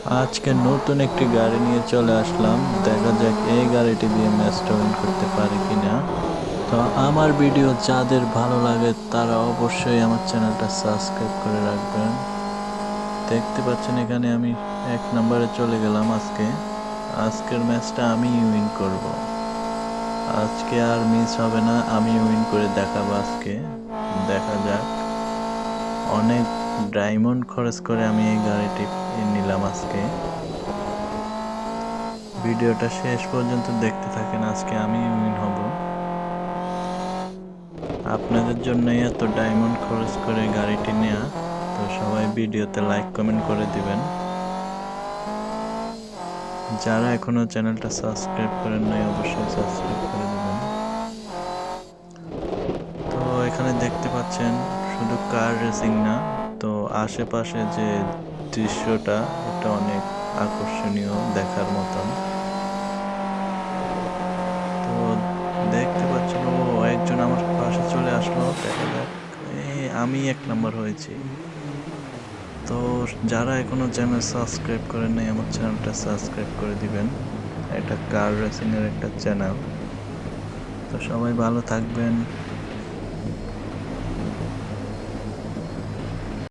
আজকে নতুন একটি গাড়ি নিয়ে চলে আসলাম, দেখা যাক এই গাড়িটি দিয়ে ম্যাচটা উইন করতে পারি কিনা। তো আমার ভিডিও যাদের ভালো লাগে তারা অবশ্যই আমার চ্যানেলটা সাবস্ক্রাইব করে রাখবেন। দেখতে পাচ্ছেন এখানে আমি 1 নম্বরে চলে গেলাম। আজকের ম্যাচটা আমি উইন করব। আজকে আর মিস হবে না, আমি উইন করে দেখাবো আজকে। দেখা যাক। অনেক ডায়মন্ড খরচ করে আমি এই গাড়িটি নিলাম আজকে। ভিডিওটা শেষ পর্যন্ত দেখতে থাকেন, আজকে আমি উইন হব। আপনাদের জন্যই এত ডায়মন্ড খরচ করে গাড়িটি নেয়া। তো সবাই ভিডিওতে লাইক কমেন্ট করে দিবেন। যারা এখনো চ্যানেলটা সাবস্ক্রাইব করেন নাই অবশ্যই সাবস্ক্রাইব করে দিবেন। তো এখানে দেখতে পাচ্ছেন শুধু কার রেসিং না, তো আশেপাশে যে দৃশ্যটা এটা অনেক আকর্ষণীয়, দেখার মতন। তো দেখতে পাচ্ছেন ও একজন আমার পাশে চলে আসলো, দেখা যাক। আমি 1 নম্বর হয়েছি। তো যারা এখনো চ্যানেল সাবস্ক্রাইব করেন নাই আমার চ্যানেলটা সাবস্ক্রাইব করে দিবেন। এটা কার রেসিং এর একটা চ্যানেল। তো সবাই ভালো থাকবেন।